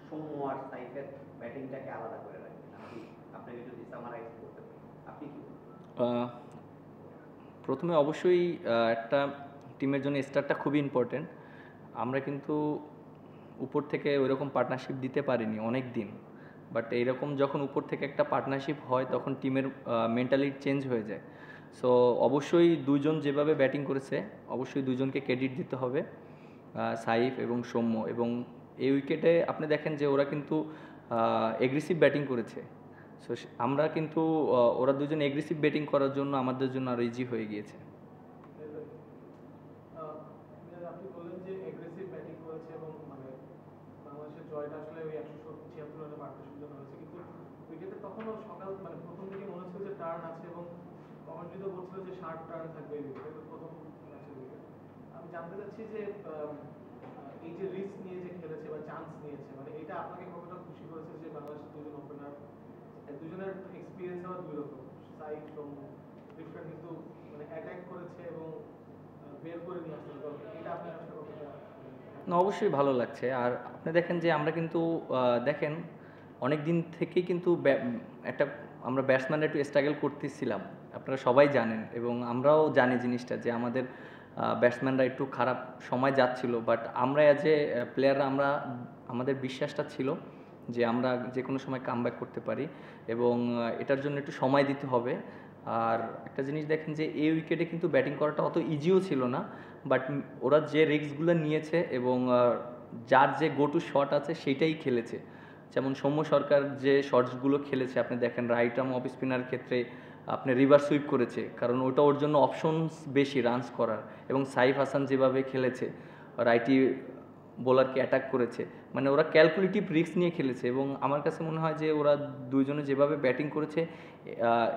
সৌম্য আর সাইফের ব্যাটিংটাকে আলাদা করে রাখবেন? আপনাকে যদি সামারাইজ করতে পারেন আপনি কি বলবেন? প্রথমে অবশ্যই একটা টিমের জন্য স্টারটা খুবই ইম্পর্টেন্ট। আমরা কিন্তু উপর থেকে ওইরকম পার্টনারশিপ দিতে পারিনি অনেক দিন, বাট এইরকম যখন উপর থেকে একটা পার্টনারশিপ হয় তখন টিমের মেন্টালিটি চেঞ্জ হয়ে যায়। সো অবশ্যই দুইজন যেভাবে ব্যাটিং করেছে অবশ্যই দুজনকে ক্রেডিট দিতে হবে, সাইফ এবং সৌম্য। এবং এই উইকেটে আপনি দেখেন যে ওরা কিন্তু এগ্রেসিভ ব্যাটিং করেছে। সো আমরা কিন্তু ওরা দুজন এগ্রেসিভ ব্যাটিং করার জন্য আমাদের জন্য আরও ইজি হয়ে গিয়েছে। আপনি বললেন যে এগ্রেসিভ ব্যাটিং করেছে এবং মানে বাংলাদেশের জয়টা আসলে ওই 176 রানে পার্টনারশিপ জন্য হয়েছে, কিন্তু উইকেটে তখনও সকাল মানে প্রথম দিকে মনে হচ্ছিল যে টার্ন আছে এবং কমেন্ট্রি তো বলছিল যে 60 টার্ন থাকবে এই উইকেটে, প্রথম ম্যাচের উইকেট। আমি জানতে চাচ্ছি যে এই যে রিস্ক নিয়ে যে খেলেছে বা চান্স নিয়েছে, মানে এটা আপনাকে কতটা খুশি করেছে যে বাংলাদেশের দুজন ওপেনার দুজনের এক্সপিরিয়েন্স আবার দুই রকম, সাইড এবং ডিফারেন্ট, কিন্তু মানে অ্যাটাক করেছে এবং বের করে নিয়ে আসতে হবে, এটা আপনার আসলে কতটা? না, অবশ্যই ভালো লাগছে। আর আপনি দেখেন যে আমরা কিন্তু দেখেন অনেক দিন থেকেই কিন্তু একটা আমরা ব্যাটসম্যানরা একটু স্ট্রাগল করতেছিলাম, আপনারা সবাই জানেন এবং আমরাও জানি জিনিসটা যে আমাদের ব্যাটসম্যানরা একটু খারাপ সময় যাচ্ছিল। বাট আমরা অ্যাজ এ প্লেয়াররা আমাদের বিশ্বাসটা ছিল যে আমরা যে কোনো সময় কামব্যাক করতে পারি এবং এটার জন্য একটু সময় দিতে হবে। আর একটা জিনিস দেখেন যে এই উইকেটে কিন্তু ব্যাটিং করাটা অত ইজিও ছিল না, বাট ওরা যে রিস্কগুলো নিয়েছে এবং যার যে গো টু শট আছে সেইটাই খেলেছে। যেমন সৌম্য সরকার যে শটসগুলো খেলেছে আপনি দেখেন, রাইট আর্ম অফ স্পিনার ক্ষেত্রে আপনি রিভার সুইপ করেছে, কারণ ওটা ওর জন্য অপশনস বেশি রানস করার। এবং সাইফ হাসান যেভাবে খেলেছে, রাইটি বোলারকে অ্যাটাক করেছে, মানে ওরা ক্যালকুলেটিভ রিস্ক নিয়ে খেলেছে। এবং আমার কাছে মনে হয় যে ওরা দুইজনে যেভাবে ব্যাটিং করেছে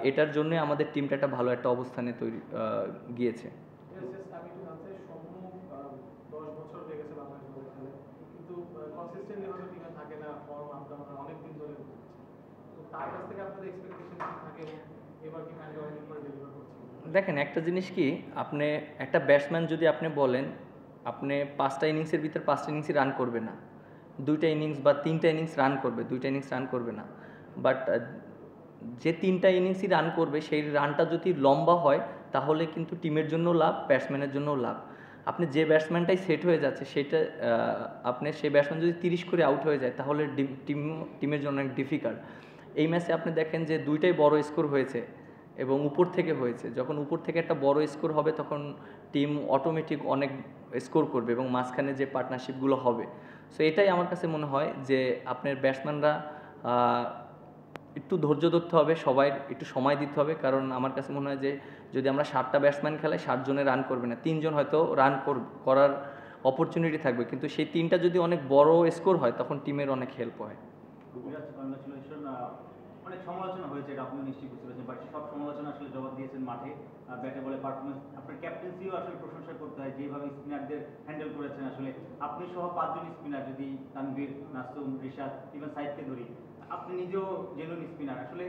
এটার জন্য আমাদের টিমটা একটা ভালো একটা অবস্থানে গিয়েছে। আমি একটু জানতে চাই, সৌম্য 10 বছর হয়ে গেছে বাংলাদেশ দলে খেলে, কিন্তু কনসিস্টেন্টলি হয়তো টিমে থাকে না, ফর্ম আপ ডাউন অনেক দিন ধরে হচ্ছে। তো তার কাছ থেকে আপনাদের এক্সপেকটেশন কি থাকে, এবার কি হ্যান্ড ওভার করে ডেলিভার করছে? দেখেন একটা জিনিস কি, আপনি একটা ব্যাটসম্যান যদি আপনি বলেন আপনি 5টা ইনিংসের ভিতর 5টা ইনিংসই রান করবে না, 2টা ইনিংস বা 3টা ইনিংস রান করবে, 2টা ইনিংস রান করবে না। বাট যে 3টা ইনিংসই রান করবে সেই রানটা যদি লম্বা হয় তাহলে কিন্তু টিমের জন্য লাভ, ব্যাটসম্যানের জন্যও লাভ। আপনি যে ব্যাটসম্যানটাই সেট হয়ে যাচ্ছে সেটা আপনি সেই ব্যাটসম্যান যদি 30 করে আউট হয়ে যায় তাহলে টিমের জন্য অনেক ডিফিকাল্ট। এই ম্যাচে আপনি দেখেন যে দুইটাই বড় স্কোর হয়েছে এবং উপর থেকে হয়েছে। যখন উপর থেকে একটা বড় স্কোর হবে তখন টিম অটোমেটিক অনেক স্কোর করবে এবং মাঝখানে যে পার্টনারশিপগুলো হবে। সো এটাই আমার কাছে মনে হয় যে আপনার ব্যাটসম্যানরা একটু ধৈর্য ধরতে হবে, সবাই একটু সময় দিতে হবে। কারণ আমার কাছে মনে হয় যে যদি আমরা 7টা ব্যাটসম্যান খেলাই 7 জনে রান করবে না, 3 জন হয়তো রান করার অপরচুনিটি থাকবে, কিন্তু সেই 3টা যদি অনেক বড় স্কোর হয় তখন টিমের অনেক হেল্প হয়। অনেক সমালোচনা হয়েছে, এটা আপনিও নিশ্চয়ই বুঝতে পেরেছেন, বাট সব সমালোচনা আসলে জবাব দিয়েছেন মাঠে, ব্যাটে বলে পারফরমেন্স। আপনার ক্যাপ্টেন্সিও আসলে প্রশংসা করতে হয়, যেভাবে স্পিনারদের হ্যান্ডেল করেছেন। আসলে আপনি সহ 5 জন স্পিনার, যদি তানভীর, নাসুম, রিশাদ, ইভেন সাইদকে ধরি, আপনি নিজেও জেনুইন স্পিনার, আসলে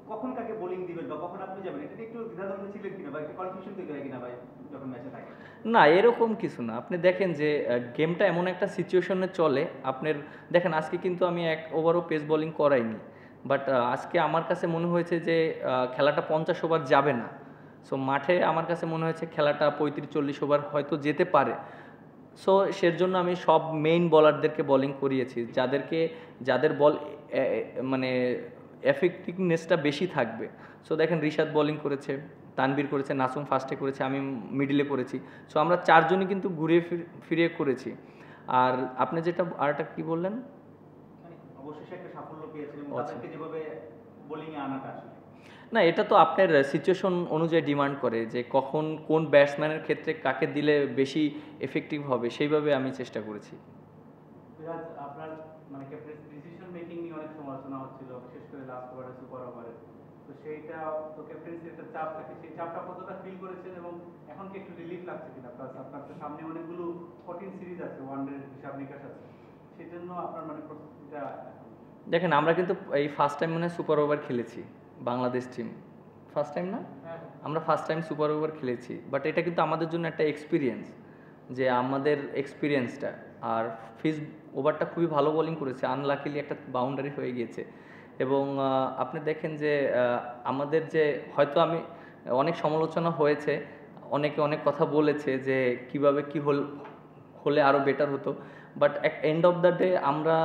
কখন কাকে বোলিং দিবেন বা কখন আপনি যাবেন, এটা একটু দ্বিধাদ্বন্দ্ব ছিলেন কিনা বা একটু কনফিউশন তৈরি হয় কিনা ভাই যখন ম্যাচে থাকে? না, এরকম কিছু না। আপনি দেখেন যে গেমটা এমন একটা সিচুয়েশনে চলে, আপনার দেখেন আজকে কিন্তু আমি এক ওভারও পেস বোলিং করাইনি, বাট আজকে আমার কাছে মনে হয়েছে যে খেলাটা 50 ওভার যাবে না। সো মাঠে আমার কাছে মনে হয়েছে খেলাটা 35-40 ওভার হয়তো যেতে পারে। সো সেজন্য আমি সব মেইন বলারদেরকে বোলিং করিয়েছি, যাদের বল মানে এফেক্টিভনেসটা বেশি থাকবে। সো দেখেন রিশাদ বোলিং করেছে, তানভীর করেছে, নাসুম ফার্স্টে করেছে, আমি মিডিলে করেছি। সো আমরা 4 জনই কিন্তু ঘুরিয়ে ফিরিয়ে করেছি। আর আপনি যেটা আরেকটা কি বললেন? অবশ্যই একটা সাফল্য পেয়েছেন এবং আচ্ছা। তাদেরকে যেভাবে বোলিংয়ে আনাটা আসলে না, এটা তো আপনার সিচুয়েশন অনুযায়ী ডিমান্ড করে যে কখন কোন ব্যাটসম্যানের ক্ষেত্রে কাকে দিলে বেশি এফেক্টিভ হবে, সেইভাবে আমি চেষ্টা করেছি। আপনার মানে ক্যাপ্টেন ডিসিশন মেকিং নিয়ে অনেক সমালোচনা হচ্ছিল, বিশেষ করে লাস্ট ওভারে, সুপার ওভারে। তো সেইটা তো ক্যাপ্টেন্সি একটা চাপ থাকে, সেই চাপটা কতটা ফিল করেছেন এবং এখন কি একটু রিলিফ লাগছে কিনা? প্লাস আপনার তো সামনে অনেকগুলো কঠিন সিরিজ আছে, ওয়ানডে হিসাব নিকাশ আছে, সেই জন্য আপনার মানে প্রস্তুতিটা? দেখেন আমরা কিন্তু এই ফার্স্ট টাইম মনে হয় সুপার ওভার খেলেছি বাংলাদেশ টিম, ফার্স্ট টাইম না? আমরা ফার্স্ট টাইম সুপার ওভার খেলেছি, বাট এটা কিন্তু আমাদের জন্য একটা এক্সপিরিয়েন্স, যে আমাদের এক্সপিরিয়েন্সটা আর ফিস ওভারটা খুবই ভালো বোলিং করেছে, আনলাকিলি একটা বাউন্ডারি হয়ে গিয়েছে। এবং আপনি দেখেন যে আমাদের যে হয়তো আমি অনেক সমালোচনা হয়েছে, অনেকে অনেক কথা বলেছে যে কিভাবে কি হলে আরও বেটার হতো, but end of the day আমরা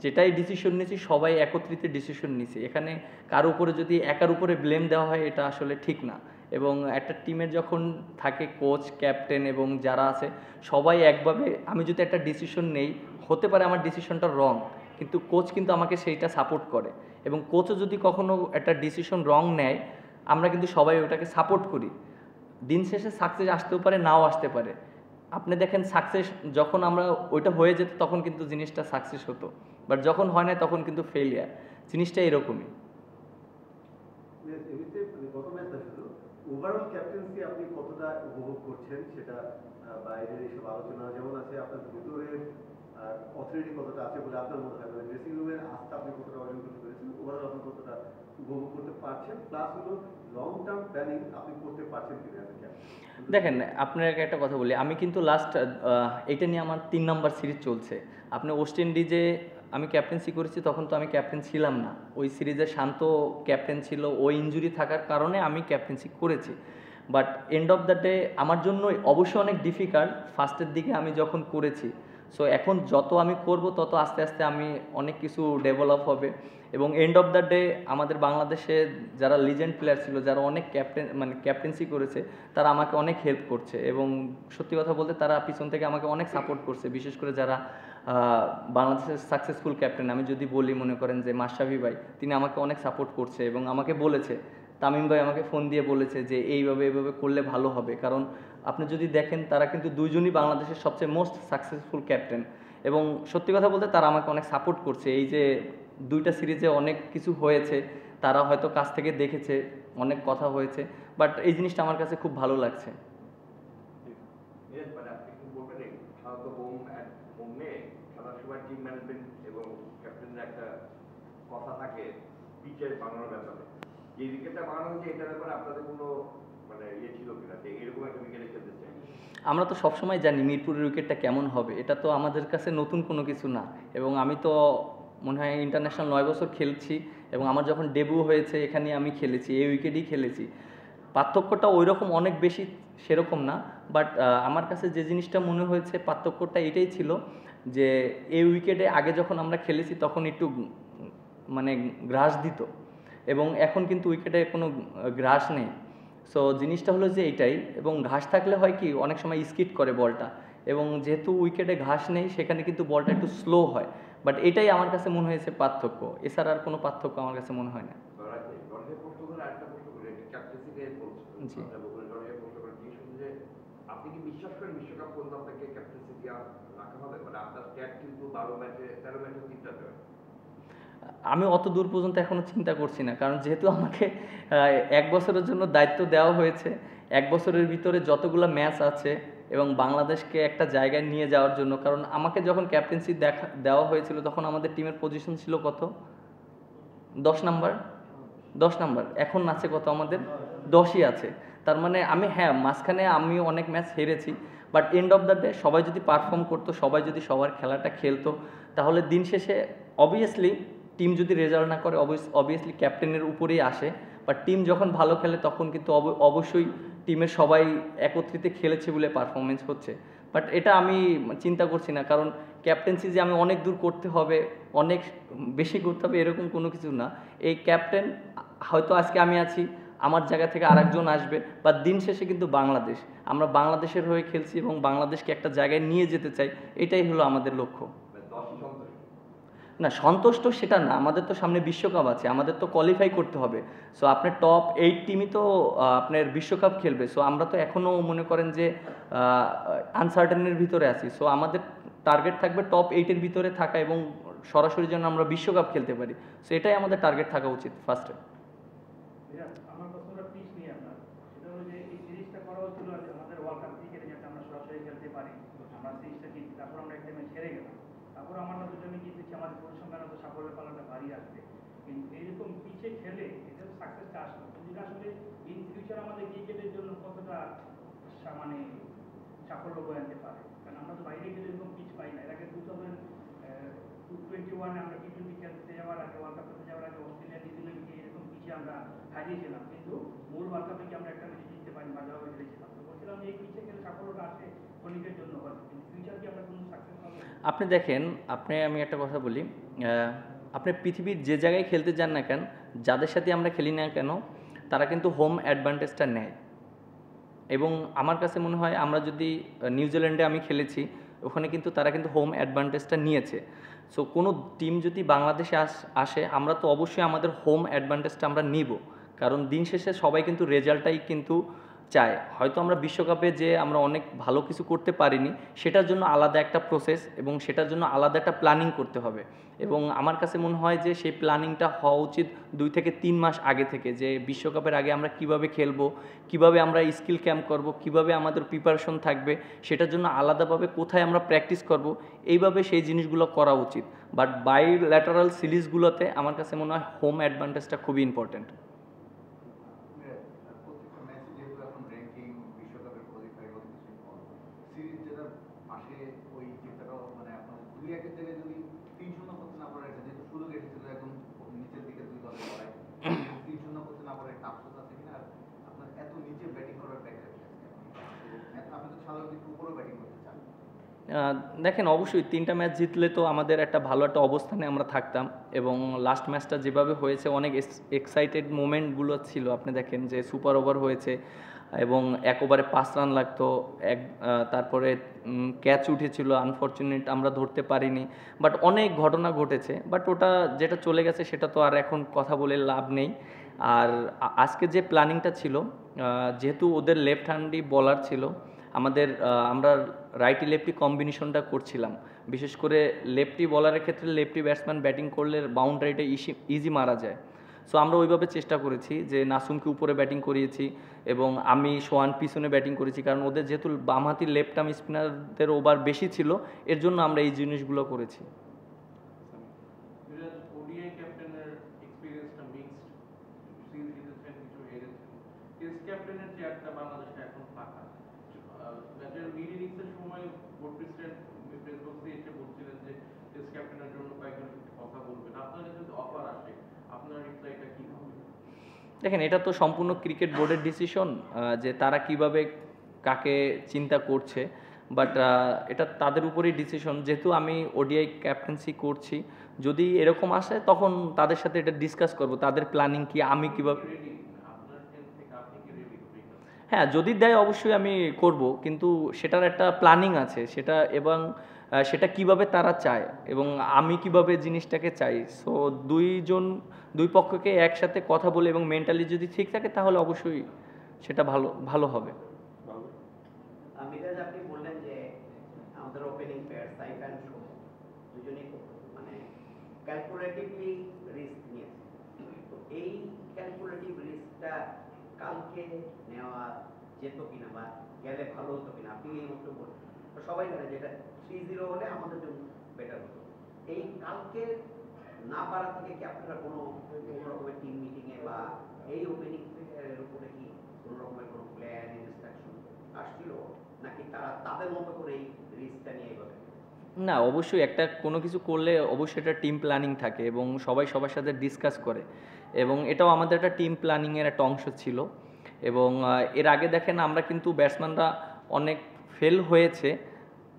যেটাই ডিসিশন নিয়েছি সবাই একত্রিত ডিসিশন নিয়েছি। এখানে কার উপরে যদি একার উপরে ব্লেম দেওয়া হয় এটা আসলে ঠিক না। এবং একটা টিমের যখন থাকে কোচ, ক্যাপ্টেন এবং যারা আছে সবাই একভাবে, আমি যদি একটা ডিসিশন নেই, হতে পারে আমার ডিসিশনটা রং, কিন্তু কোচ কিন্তু আমাকে সেইটা সাপোর্ট করে। এবং কোচও যদি কখনো একটা ডিসিশন রং নেয়, আমরা কিন্তু সবাই ওটাকে সাপোর্ট করি। দিন শেষে সাকসেস আসতেও পারে, নাও আসতে পারে। আপনি দেখেন সাকসেস যখন আমরা ওইটা হয়ে যেত তখন কিন্তু জিনিসটা সাকসেস হতো, বাট যখন হয় না তখন কিন্তু ফেলিয়ার। জিনিসটা এরকমই। এমনিতে গত ম্যাচটা শুধু ওভারঅল ক্যাপ্টেন্সি আপনি কতটা উপভোগ করছেন সেটা বাইরের এইসব আলোচনা যেমন আছে, আপনার ভিতরের অথরিটি কতটা আছে বলে আপনার মনে হয়, মানে ড্রেসিং রুমের আস্থা আপনি কতটা অর্জন করতে পেরেছেন, ওভারঅল আপনি কতটা উপভোগ করতে পারছেন, প্লাস হলো লং টার্ম প্ল্যানিং আপনি করতে পারছেন কিনা? দেখেন আপনাকে একটা কথা বলি, আমি কিন্তু লাস্ট এটা নিয়ে আমার 3 নম্বর সিরিজ চলছে। আপনি ওয়েস্ট ইন্ডিজে আমি ক্যাপ্টেন্সি করেছি, তখন তো আমি ক্যাপ্টেন ছিলাম না, ওই সিরিজে শান্ত ক্যাপ্টেন ছিল, ওই ইনজুরি থাকার কারণে আমি ক্যাপ্টেন্সি করেছি। But end of the day আমার জন্য অবশ্যই অনেক ডিফিকাল্ট ফার্স্টের দিকে আমি যখন করেছি। সো এখন যত আমি করব তত আস্তে আস্তে আমি অনেক কিছু ডেভেলপ হবে। এবং এন্ড অফ দ্য ডে আমাদের বাংলাদেশে যারা লিজেন্ড প্লেয়ার ছিল, যারা অনেক ক্যাপ্টেন্সি করেছে, তারা আমাকে অনেক হেল্প করছে। এবং সত্যি কথা বলতে তারা পিছন থেকে আমাকে অনেক সাপোর্ট করছে, বিশেষ করে যারা বাংলাদেশের সাকসেসফুল ক্যাপ্টেন আমি যদি বলি, মনে করেন যে মাশরাফি ভাই, তিনি আমাকে অনেক সাপোর্ট করছে এবং আমাকে বলেছে, তামিম ভাই আমাকে ফোন দিয়ে বলেছে যে এইভাবে করলে ভালো হবে। কারণ আপনি যদি দেখেন তারা কিন্তু দুইজনই বাংলাদেশের সবচেয়ে মোস্ট সাকসেসফুল ক্যাপ্টেন। এবং সত্যি কথা বলতে তারা আমাকে অনেক সাপোর্ট করছে। এই যে 2টা সিরিজে অনেক কিছু হয়েছে, তারা হয়তো কাছ থেকে দেখেছে, অনেক কথা হয়েছে, বাট এই জিনিসটা আমার কাছে খুব ভালো লাগছে। মানে আপনি কি বলবেন সাধারণত হোম নিয়ে সবসময় টিম ম্যানেজমেন্ট এবং ক্যাপ্টেনের একটা কথা থাকে পিচের বানানোর ব্যাপারে, যে উইকেটটা বানানো হয়েছে এটার ব্যাপারে আপনাদের কোনো মানে ছিল কিনা যে এরকম একটা উইকেটে খেলতে চাই? আমরা তো সবসময় জানি মিরপুরের উইকেটটা কেমন হবে, এটা তো আমাদের কাছে নতুন কোনো কিছু না। এবং আমি তো মনে হয় ইন্টারন্যাশনাল 9 বছর খেলছি, এবং আমার যখন ডেবিউ হয়েছে এখানে আমি খেলেছি, এই উইকেটেই খেলেছি। পার্থক্যটা ওই রকম অনেক বেশি সেরকম না, বাট আমার কাছে যে জিনিসটা মনে হয়েছে পার্থক্যটা এটাই ছিল যে এই উইকেটে আগে যখন আমরা খেলেছি তখন একটু মানে গ্রাস দিত, এবং এখন কিন্তু উইকেটে কোনো গ্রাস নেই। সো জিনিসটা হলো যে এইটাই, এবং ঘাস থাকলে হয় কি অনেক সময় স্কিড করে বলটা, এবং যেহেতু উইকেটে ঘাস নেই সেখানে কিন্তু বলটা একটু স্লো হয়। বাট এটাই আমার কাছে মনে হয়েছে পার্থক্য, এছাড়া আর কোনো পার্থক্য আমার কাছে মনে হয় না। জি, আপনি কি বিশ্বাস করেন বিশ্বকাপ পর্যন্ত আপনাকে ক্যাপ্টেন্সি দেওয়া রাখা হবে? মানে আপনার স্ট্যাট কিন্তু 13 ম্যাচে 3টা জয়। আমি অত দূর পর্যন্ত এখনো চিন্তা করছি না, কারণ যেহেতু আমাকে 1 বছরের জন্য দায়িত্ব দেওয়া হয়েছে, 1 বছরের ভিতরে যতগুলো ম্যাচ আছে এবং বাংলাদেশকে একটা জায়গায় নিয়ে যাওয়ার জন্য, কারণ আমাকে যখন ক্যাপ্টেন্সি দেওয়া হয়েছিল তখন আমাদের টিমের পজিশন ছিল কত, 10 নাম্বার। 10 নাম্বার, এখন আছে কত, আমাদের 10ই আছে। তার মানে আমি, হ্যাঁ মাঝখানে আমি অনেক ম্যাচ হেরেছি, but end of the day সবাই যদি পারফর্ম করতো, সবাই যদি সবার খেলাটা খেলতো, তাহলে দিন শেষে অবভিয়াসলি টিম যদি রেজাল্ট না করে অবভিয়াসলি ক্যাপ্টেনের উপরেই আসে। বাট টিম যখন ভালো খেলে তখন কিন্তু অবশ্যই টিমের সবাই একত্রিত খেলেছে বলে পারফরমেন্স হচ্ছে। বাট এটা আমি চিন্তা করছি না, কারণ ক্যাপ্টেন্সি যে আমি অনেক দূর করতে হবে, অনেক বেশি করতে হবে এরকম কোনো কিছু না। এই ক্যাপ্টেন হয়তো আজকে আমি আছি, আমার জায়গা থেকে আরেকজন আসবে, বা দিন শেষে কিন্তু বাংলাদেশ, আমরা বাংলাদেশের হয়ে খেলছি এবং বাংলাদেশকে একটা জায়গায় নিয়ে যেতে চাই, এটাই হলো আমাদের লক্ষ্য। না সন্তুষ্ট সেটা না, আমাদের তো সামনে বিশ্বকাপ আছে, আমাদের তো কোয়ালিফাই করতে হবে। সো আপনার টপ 8 টিমই তো আপনার বিশ্বকাপ খেলবে। সো আমরা তো এখনও মনে করেন যে আনসার্টেনের ভিতরে আছি। সো আমাদের টার্গেট থাকবে টপ 8-এর ভিতরে থাকা এবং সরাসরি যেন আমরা বিশ্বকাপ খেলতে পারি। সো এটাই আমাদের টার্গেট থাকা উচিত ফার্স্টে। আমার প্রশ্নটা পিচ নিয়ে আপনার, সেটা হলো যে এই সিরিজটা করা হচ্ছিল আমাদের ওয়ার্ল্ড কাপ ক্রিকেটে যাতে আমরা সরাসরি খেলতে পারি, আমরা সিরিজটা জিতি, তারপর আমরা একটা ম্যাচ হেরে গেলাম, তারপর আমরা দুজনে কি দিচ্ছি আমাদের পরিসংখ্যান তো সাফল্যের পালাটা ভারী আসবে। কিন্তু এইরকম পিচে খেলে এটা সাকসেসটা আসলো, যেটা আসলে ইন ফিউচার আমাদের ক্রিকেটের জন্য কতটা মানে সাফল্য বয়ে আনতে পারে। কারণ আমরা তো বাইরে গেলে এরকম পিচ পাই না। এর আগে 2021 আমরা টি-20 খেলতে যাওয়ার আগে, ওয়ার্ল্ড কাপ খেলতে যাওয়ার আগে অস্ট্রেলিয়া নিউজিল্যান্ডকে এরকম পিচে আমরা হারিয়েছিলাম, কিন্তু মূল ওয়ার্ল্ড কাপে কি আমরা একটা ম্যাচ জিততে পারি, বাজারও হেরেছিলাম। তো বলছিলাম যে এই পিচে খেলে সাফল্যটা আসে ক্ষণিকের জন্য হয়, কিন্তু ফিউচার কি আমরা কোনো সাকসেস পাবো? আপনি দেখেন, আমি একটা কথা বলি, আপনি পৃথিবীর যে জায়গায় খেলতে যান না কেন, যাদের সাথে আমরা খেলি না কেন, তারা কিন্তু হোম অ্যাডভান্টেজটা নেয়। এবং আমার কাছে মনে হয় আমরা যদি নিউজিল্যান্ডে আমি খেলেছি, ওখানে কিন্তু তারা কিন্তু হোম অ্যাডভান্টেজটা নিয়েছে। সো কোনো টিম যদি বাংলাদেশে আসে, আমরা তো অবশ্যই আমাদের হোম অ্যাডভান্টেজটা আমরা নিব, কারণ দিন শেষে সবাই কিন্তু রেজাল্টটাই কিন্তু চায়। হয়তো আমরা বিশ্বকাপে যে আমরা অনেক ভালো কিছু করতে পারিনি, সেটার জন্য আলাদা একটা প্রসেস এবং সেটার জন্য আলাদা একটা প্ল্যানিং করতে হবে। এবং আমার কাছে মনে হয় যে সেই প্ল্যানিংটা হওয়া উচিত 2 থেকে 3 মাস আগে থেকে, যে বিশ্বকাপের আগে আমরা কিভাবে খেলবো, কিভাবে আমরা স্কিল ক্যাম্প করব, কিভাবে আমাদের প্রিপারেশন থাকবে, সেটার জন্য আলাদাভাবে কোথায় আমরা প্র্যাকটিস করব, এইভাবে সেই জিনিসগুলো করা উচিত। বাট বাইল্যাটারাল সিরিজগুলোতে আমার কাছে মনে হয় হোম অ্যাডভান্টেজটা খুবই ইম্পর্টেন্ট। প্রত্যেকটা ম্যাচে যেহেতু এখন র্যাঙ্কিং বিশ্বকাপের কোয়ালিফাই কত কিছু সিরিজ যেটা আসে, ওই চিন্তাটাও মানে আপনার 2-1 জায়গায় যদি 3-0 করতে না পারে, যেহেতু সুযোগ এসেছিল এখন নিচের দিকে দুই দলের লড়াই, 3-0 করতে না পারে একটা আফসোস আছে কিনা? আর আপনার এত নিচে ব্যাটিং করার প্র্যাকটিস আপনি তো সাধারণত একটু উপরেও ব্যাটিং করতে চান। দেখেন, অবশ্যই 3টা ম্যাচ জিতলে তো আমাদের একটা ভালো একটা অবস্থানে আমরা থাকতাম, এবং লাস্ট ম্যাচটা যেভাবে হয়েছে অনেক এক্সাইটেড মোমেন্টগুলো ছিল। আপনি দেখেন যে সুপার ওভার হয়েছে এবং 1 ওভারে 5 রান লাগতো, তারপরে ক্যাচ উঠেছিল, আনফর্চুনেট আমরা ধরতে পারিনি, বাট অনেক ঘটনা ঘটেছে। বাট ওটা যেটা চলে গেছে সেটা তো আর এখন কথা বলে লাভ নেই। আর আজকে যে প্ল্যানিংটা ছিল, যেহেতু ওদের লেফট হ্যান্ডি বলার ছিল, আমরা রাইটি লেফটি কম্বিনেশনটা করছিলাম। বিশেষ করে লেফটি বলারের ক্ষেত্রে লেফটি ব্যাটসম্যান ব্যাটিং করলে বাউন্ডারিটা ইজি মারা যায়। সো আমরা ওইভাবে চেষ্টা করেছি যে নাসুমকে উপরে ব্যাটিং করিয়েছি এবং আমি সোহান পিছনে ব্যাটিং করেছি, কারণ ওদের যেহেতু বামহাতি লেফট আর্ম স্পিনারদের ওভার বেশি ছিল, এর জন্য আমরা এই জিনিসগুলো করেছি। ওডিআই ক্যাপ্টেনের এক্সপিরিয়েন্সটা মিক্সড, সিরিজ জিতেছেন, কিছু হেরেছেন। টেস্ট ক্যাপ্টেনের চেয়ারটা বাংলাদেশে এখন ফাঁকা। ম্যাচের মিড ইনিংসের সময় বোর্ড প্রেসিডেন্ট প্রেস বক্সে এসে বলছিলেন যে টেস্ট ক্যাপ্টেনের জন্য কয়েকজনের সাথে কথা বলবেন। আপনার কাছে যদি অফার আসে, আপনার রিপ্লাইটা কি হবে? দেখেন, এটা তো সম্পূর্ণ ক্রিকেট বোর্ডের ডিসিশন যে তারা কিভাবে কাকে চিন্তা করছে, বাট এটা তাদের উপরেই ডিসিশন। যেহেতু আমি ওডিআই ক্যাপ্টেন্সি করছি, যদি এরকম আসে তখন তাদের সাথে এটা ডিসকাস করব, তাদের প্ল্যানিং কি, আমি কীভাবে। রেডি আপনার টেন্স থেকে আপনি কি রেডি? হ্যাঁ, যদি দেয় অবশ্যই আমি করব, কিন্তু সেটার একটা প্ল্যানিং আছে, সেটা কিভাবে তারা চায় এবং আমি কিভাবে জিনিসটাকে চাই। সো দুই পক্ষকে একসাথে কথা বলে এবং মেন্টালি যদি ঠিক থাকে তাহলে অবশ্যই সেটা ভালো হবে। মিরাজ, আপনি বললেন যে আমাদের ওপেনিং পেয়ার সাইফ অ্যান্ড শুভ দুজনেই মানে ক্যালকুলেটিভলি রিস্ক নিয়েছে। তো এই ক্যালকুলেটিভ রিস্কটা কালকে নেওয়া যেত কিনা বা গেলে ভালো হতো কিনা, আপনি এই মতো বলবেন। তো সবাই জানে যেটা 3-0 হলে আমাদের জন্য বেটার হতো। এই কালকে না পারা থেকে কি আপনারা কোনো রকমের টিম মিটিংয়ে বা এই ওপেনিং প্লেয়ারের উপরে কি কোনো রকমের কোনো প্ল্যান ইনস্ট্রাকশন আসছিল, নাকি তারা তাদের মতো করে এই রিস্কটা নিয়ে এগোবে? না, অবশ্যই কোনো কিছু করলে অবশ্যই একটা টিম প্ল্যানিং থাকে এবং সবাই সবার সাথে ডিসকাস করে, এবং এটাও আমাদের একটা টিম প্ল্যানিংয়ের একটা অংশ ছিল। এবং এর আগে দেখেন আমরা কিন্তু ব্যাটসম্যানরা অনেক ফেল হয়েছে,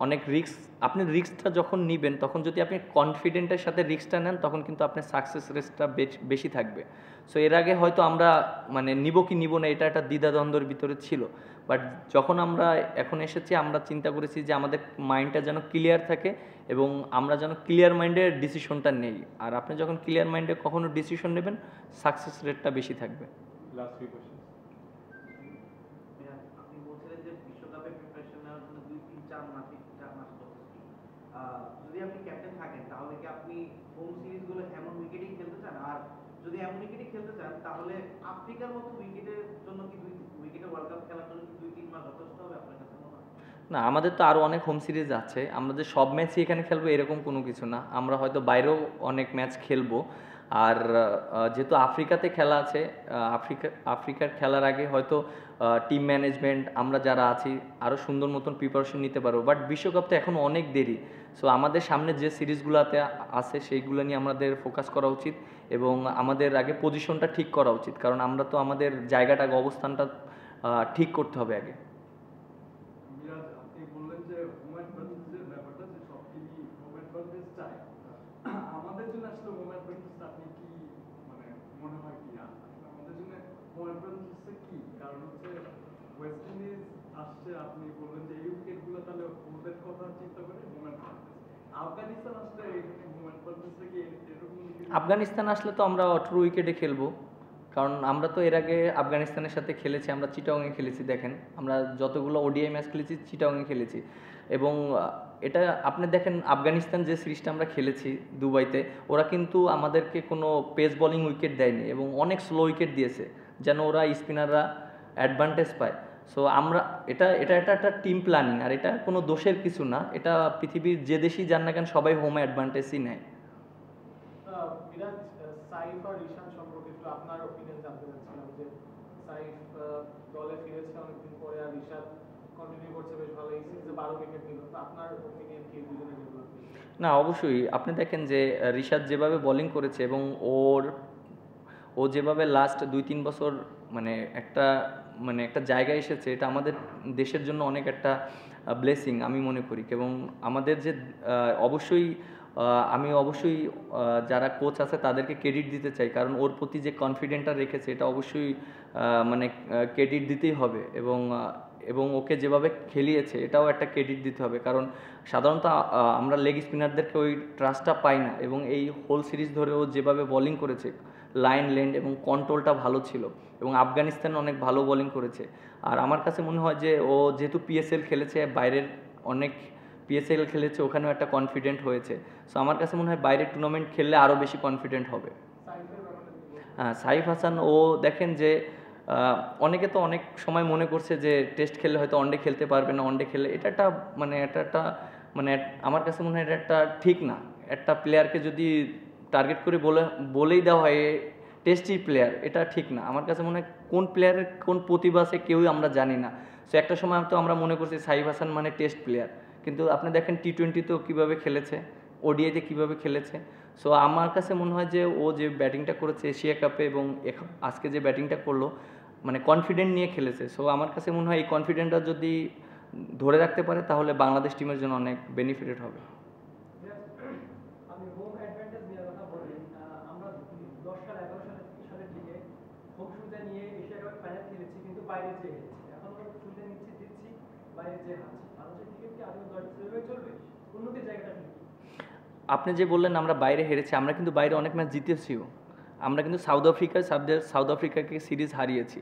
অনেক রিস্ক। আপনি রিস্কটা যখন নেবেন তখন যদি আপনি কনফিডেন্টের সাথে রিস্কটা নেন তখন কিন্তু আপনার সাকসেস রেটটা বেশি থাকবে। সো এর আগে হয়তো আমরা নিব কি নিব না এটা একটা দ্বিধাদ্বন্দ্বের ভিতরে ছিল, বাট যখন আমরা এখন এসেছি আমরা চিন্তা করেছি যে আমাদের মাইন্ডটা যেন ক্লিয়ার থাকে এবং আমরা যেন ক্লিয়ার মাইন্ডে ডিসিশনটা নেই। আর আপনি যখন ক্লিয়ার মাইন্ডে কখনো ডিসিশন নেবেন সাকসেস রেটটা বেশি থাকবে। Last few question. আপনি বলছিলেন যে বিশ্বকাপের প্রিপারেশন নেওয়ার জন্য 2-3-4 মাস যথেষ্ট। যদি আপনি ক্যাপ্টেন থাকেন তাহলে কি আপনি হোম সিরিজগুলো এমন উইকেটেই খেলতে চান? আর যদি এমন উইকেটেই খেলতে চান তাহলে আফ্রিকার মতো উইকেটের জন্য কি উইকেটে ওয়ার্ল্ড কাপ খেলার জন্য কি 2-3 মাস যথেষ্ট হবে আপনার কাছে মনে হয়? না, আমাদের তো আরও অনেক হোম সিরিজ আছে, আমরা যে সব ম্যাচই এখানে খেলবো এরকম কোনো কিছু না, আমরা হয়তো বাইরেও অনেক ম্যাচ খেলবো। আর যেহেতু আফ্রিকাতে খেলা আছে, আফ্রিকার খেলার আগে হয়তো টিম ম্যানেজমেন্ট আমরা যারা আছি আরও সুন্দর মতন প্রিপারেশন নিতে পারবো, বাট বিশ্বকাপ তো এখন অনেক দেরি। সো আমাদের সামনে যে সিরিজগুলোতে আছে সেইগুলো নিয়ে আমাদের ফোকাস করা উচিত এবং আমাদের আগে পজিশনটা ঠিক করা উচিত, কারণ আমরা তো আমাদের জায়গাটা অবস্থানটা ঠিক করতে হবে আগে। মিরাজ, আপনি বললেন যে হোম অ্যাডভান্টেজের ব্যাপারটা, যে সব টিমই হোম অ্যাডভান্টেজ চায়। আমাদের জন্য আসলে হোম অ্যাডভান্টেজটা আপনি কি মানে মনে হয় কি আসলে আমাদের জন্য হোম অ্যাডভান্টেজটা কি? কারণ হচ্ছে ওয়েস্ট ইন্ডিজ আসছে, আপনি বললেন যে এই উইকেটগুলো তাহলে ওদের কথা চিন্তা করে হোম অ্যাডভান্টেজ। আফগানিস্তান আসলে এখানে হোম অ্যাডভান্টেজটা কি এরকম কিছু? আফগানিস্তান আসলে তো আমরা অট্র উইকেটে খেলবো, কারণ আমরা তো এর আগে আফগানিস্তানের সাথে খেলেছি, আমরা চিটাগংয়ে খেলেছি। দেখেন আমরা যতগুলো ওডিআই ম্যাচ খেলেছি চিটাগংয়ে খেলেছি, এবং এটা আপনি দেখেন আফগানিস্তান যে সিরিজটা আমরা খেলেছি দুবাইতে, ওরা কিন্তু আমাদেরকে কোনো পেস বোলিং উইকেট দেয়নি এবং অনেক স্লো উইকেট দিয়েছে, যেন ওরা স্পিনাররা অ্যাডভান্টেজ পায়। সো আমরা এটা এটা এটা একটা টিম প্ল্যানিং, আর এটা কোনো দোষের কিছু না। এটা পৃথিবীর যে দেশেই যান না কেন সবাই হোম অ্যাডভান্টেজই নেয়। মিরাজ, সাইফ আর ঈশান সম্পর্কে একটু আপনার ওপিনিয়ন জানতে চাচ্ছিলাম, যে সাইফ দলে ফিরেছে অনেকদিন পরে, আর ঈশান কন্টিনিউ করছে বেশ ভালো, এই সিরিজে 12 উইকেট নিল। তো আপনার ওপিনিয়ন কি দুজনের ডেভেলপমেন্ট? না, অবশ্যই আপনি দেখেন যে ঋষাদ যেভাবে বোলিং করেছে এবং ও যেভাবে লাস্ট 2-3 বছর মানে একটা জায়গায় এসেছে, এটা আমাদের দেশের জন্য অনেক একটা ব্লেসিং আমি মনে করি। এবং আমাদের যে আমি অবশ্যই যারা কোচ আছে তাদেরকে ক্রেডিট দিতে চাই, কারণ ওর প্রতি যে কনফিডেন্টটা রেখেছে এটা অবশ্যই ক্রেডিট দিতেই হবে। এবং ওকে যেভাবে খেলিয়েছে এটাও একটা ক্রেডিট দিতে হবে, কারণ সাধারণত আমরা লেগ স্পিনারদেরকে ওই ট্রাস্টটা পাই না। এবং এই হোল সিরিজ ধরে ও যেভাবে বোলিং করেছে, লাইন লেন্থ এবং কন্ট্রোলটা ভালো ছিল, এবং আফগানিস্তান অনেক ভালো বোলিং করেছে। আর আমার কাছে মনে হয় যে ও যেহেতু পিএসএল খেলেছে, বাইরের অনেক পিএসএল খেলেছে, ওখানেও একটা কনফিডেন্ট হয়েছে। সো আমার কাছে মনে হয় বাইরের টুর্নামেন্ট খেললে আরও বেশি কনফিডেন্ট হবে। সাইফের ব্যাপারটা কি বলবেন? হ্যাঁ, সাইফ হাসান ও দেখেন যে অনেকে তো অনেক সময় মনে করছে যে টেস্ট খেললে হয়তো ওয়ানডে খেলতে পারবে না, ওয়ানডে খেললে এটা একটা আমার কাছে মনে হয় এটা একটা ঠিক না। একটা প্লেয়ারকে যদি টার্গেট করে বলেই দেওয়া হয় টেস্টই প্লেয়ার, এটা ঠিক না। আমার কাছে মনে হয় কোন প্লেয়ারের কোন প্রতিভা আছে কেউই আমরা জানি না। সো একটা সময় তো আমরা মনে করছি সাইফ হাসান মানে টেস্ট প্লেয়ার, কিন্তু আপনি দেখেন টি-20তেও কীভাবে খেলেছে, ওডিআইতে কীভাবে খেলেছে। সো আমার কাছে মনে হয় যে ও যে ব্যাটিংটা করেছে এশিয়া কাপে এবং আজকে যে ব্যাটিংটা করলো, কনফিডেন্ট নিয়ে খেলেছে। সো আমার কাছে মনে হয় এই কনফিডেন্টটা যদি ধরে রাখতে পারে তাহলে বাংলাদেশ টিমের জন্য অনেক বেনিফিটেড হবে। আমি হোম অ্যাডভান্টেজ নিয়ে কথা বলি। আমরা 10 সাল 11 সালের দিকে হোম সুবিধা নিয়ে এশিয়া কাপ ফাইনাল খেলেছি, কিন্তু বাইরে যেয়ে হেরেছি। এখন আমরা সুবিধা নিচ্ছি, দিচ্ছি, বাইরে যেয়ে হারছি। বাংলাদেশের ক্রিকেট কি আদৌ দলভাবে চলবে? উন্নতির জায়গাটা কি? আপনি যে বললেন আমরা বাইরে হেরেছি, আমরা কিন্তু বাইরে অনেক ম্যাচ জিতেছিও। আমরা কিন্তু সাউথ আফ্রিকাকে সিরিজ হারিয়েছি,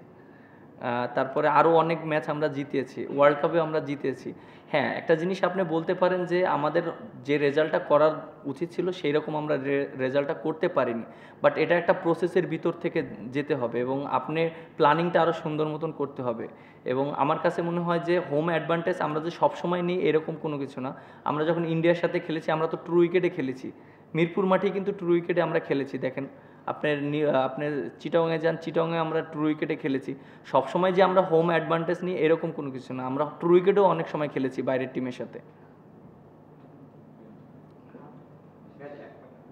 তারপরে আরও অনেক ম্যাচ আমরা জিতেছি, ওয়ার্ল্ড কাপে আমরা জিতেছি। হ্যাঁ, একটা জিনিস আপনি বলতে পারেন যে আমাদের যে রেজাল্টটা করার উচিত ছিল সেই রকম আমরা রেজাল্টটা করতে পারিনি, বাট এটা একটা প্রসেসের ভিতর থেকে যেতে হবে এবং আপনি প্ল্যানিংটা আরও সুন্দর মতন করতে হবে। এবং আমার কাছে মনে হয় যে হোম অ্যাডভান্টেজ আমরা যে সবসময় নিই এরকম কোনো কিছু না। আমরা যখন ইন্ডিয়ার সাথে খেলেছি আমরা তো ট্রু উইকেটে খেলেছি, মিরপুর মাঠে কিন্তু ট্রু উইকেটে আমরা খেলেছি। দেখেন আপনার চিটাগংয়ে যান, চিটাগংয়ে আমরা ট্রু উইকেটে খেলেছি। সবসময় যে আমরা হোম অ্যাডভান্টেজ নিই এরকম কোনো কিছু না, আমরা ট্রু উইকেটেও অনেক সময় খেলেছি বাইরের টিমের সাথে।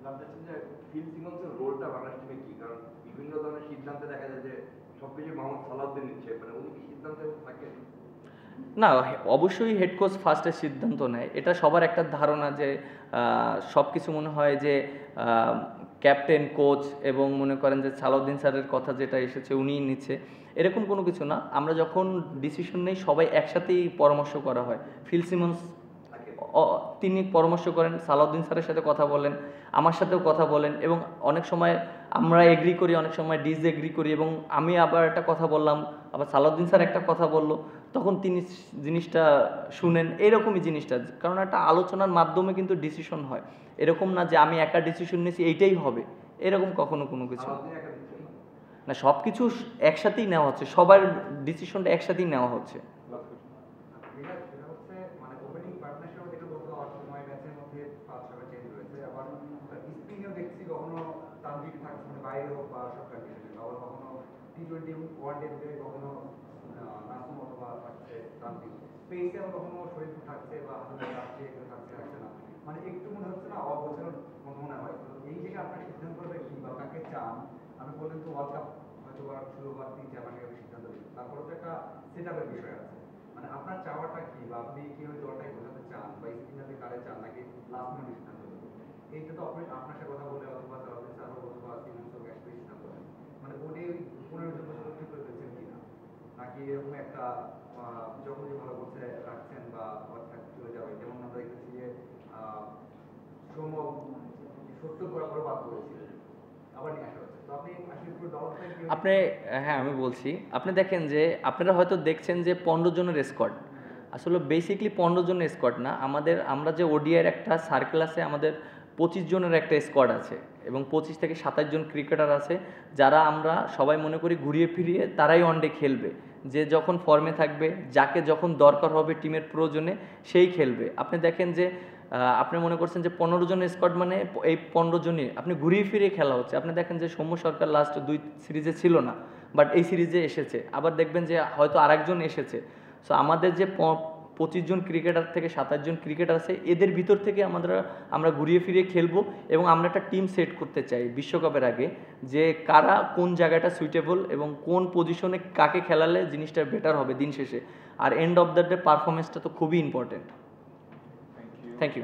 জানতে চাচ্ছেন যে ফিল সিমন্সের রোলটা বাংলাদেশ টিমে কি? কারণ বিভিন্ন ধরনের সিদ্ধান্তে দেখা যায় যে সবকিছু মোহাম্মদ সালাউদ্দিন নিচ্ছে, উনি কি সিদ্ধান্তে থাকেন? না, অবশ্যই হেড কোচ ফার্স্টে সিদ্ধান্ত নেয়, এটা সবার একটা ধারণা যে সব কিছু মনে হয় যে ক্যাপ্টেন, কোচ এবং মনে করেন যে সালাউদ্দিন স্যারের কথা যেটা এসেছে উনিই নিচ্ছে, এরকম কোনো কিছু না। আমরা যখন ডিসিশন নেই সবাই একসাথেই পরামর্শ করা হয়। ফিল সিমন্স তিনি পরামর্শ করেন, সালাউদ্দিন স্যারের সাথে কথা বলেন, আমার সাথেও কথা বলেন, এবং অনেক সময় আমরা এগ্রি করি, অনেক সময় ডিসএগ্রি করি, এবং আমি আবার একটা কথা বললাম, আবার সালাউদ্দিন স্যার একটা কথা বললো, তখন তিনি জিনিসটা শুনেন। এরকমই জিনিসটা, কারণ একটা আলোচনার মাধ্যমে কিন্তু ডিসিশন হয়, এরকম না যে আমি একা ডিসিশন নিয়েছি এইটাই হবে, এরকম কখনো কোনো কিছু না। সব কিছু একসাথেই নেওয়া হচ্ছে, সবার ডিসিশনটা একসাথেই নেওয়া হচ্ছে। সেটা হচ্ছে মানে ওপেনিং পার্টনারশিপ থেকে বলতে অনেক সময় ম্যাচের মধ্যে 5-6টা চেঞ্জ হয়েছে, আবার স্পিনেও দেখছি কখনো তানভীর কান্ট্রি থাকছে, মানে বাইরে হোক বা সব কান্ট্রি, আবার কখনো T20 এবং ওয়ানডে কখনো নাসুম অথবা থাকছে তান্ত্রিক, পেসে আবার কখনো শরীফ থাকছে বা হাসান থাকছে, এগুলো থাকছে না, মানে একটু মনে হচ্ছে না অগোছানোর মতো মনে হয়। তো এই জায়গায় আপনার সিদ্ধান্তটা কি বা কাকে চান? আমি বললেন তো ওয়ার্ল্ড কাপ হয়তো বা শুরু হওয়ার 3-4 মাস আগে সিদ্ধান্ত নিন, তারপরে তো একটা সেট আপের বিষয় আছে, মানে আপনার চাওয়াটা কি বা আপনি কিভাবে দলটাকে বোঝাতে চান বা স্পিনারদের কারে চান নাকি লাস্ট মিনিট সিদ্ধান্ত নেবেন? এইটা তো আপনি আপনার সাথে কথা বলে অথবা সারাদিন সারা অথবা সিদ্ধান্ত গ্যাসপে সিদ্ধান্ত নেন, মানে ওটাই 15 জন বছর ঠিক করে ফেলছেন কিনা, নাকি এরকম একটা যখন যে ভালো করছে রাখছেন বা অর্থাৎ চলে যাবে, যেমন আমরা দেখেছি যে সৌম 70 করার পরে বাদ করেছিলেন, আবার নিয়ে আসা হচ্ছে। তো আপনি আসলে পুরো দলটাকে আপনি, হ্যাঁ আমি বলছি, আপনি দেখেন যে আপনারা হয়তো দেখছেন যে 15 জনের স্কোয়াড, আসলে বেসিকলি 15 জনের স্কোয়াড না, আমরা যে ওডিআইয়ের একটা সার্কেল আছে, আমাদের 25 জনের একটা স্কোয়াড আছে এবং 25 থেকে 27 জন ক্রিকেটার আছে, যারা আমরা সবাই মনে করি ঘুরিয়ে ফিরিয়ে তারাই ওয়ানডে খেলবে, যে যখন ফর্মে থাকবে, যাকে যখন দরকার হবে টিমের প্রয়োজনে সেই খেলবে। আপনি দেখেন যে আপনি মনে করছেন যে 15 জনের স্কোয়াড মানে এই 15 জনই আপনি ঘুরিয়ে ফিরিয়ে খেলা হচ্ছে। আপনি দেখেন যে সৌম্য সরকার লাস্ট 2 সিরিজে ছিল না, বাট এই সিরিজে এসেছে, আবার দেখবেন যে হয়তো আরেকজন এসেছে। সো আমাদের যে 25 জন ক্রিকেটার থেকে 27 জন ক্রিকেটার আছে, এদের ভিতর থেকে আমরা ঘুরিয়ে ফিরিয়ে খেলবো এবং আমরা একটা টিম সেট করতে চাই বিশ্বকাপের আগে, যে কারা কোন জায়গাটা সুইটেবল এবং কোন পজিশনে কাকে খেলালে জিনিসটা বেটার হবে দিন শেষে। আর এন্ড অফ দ্য ডে পারফরমেন্সটা তো খুবই ইম্পর্টেন্ট। Thank you.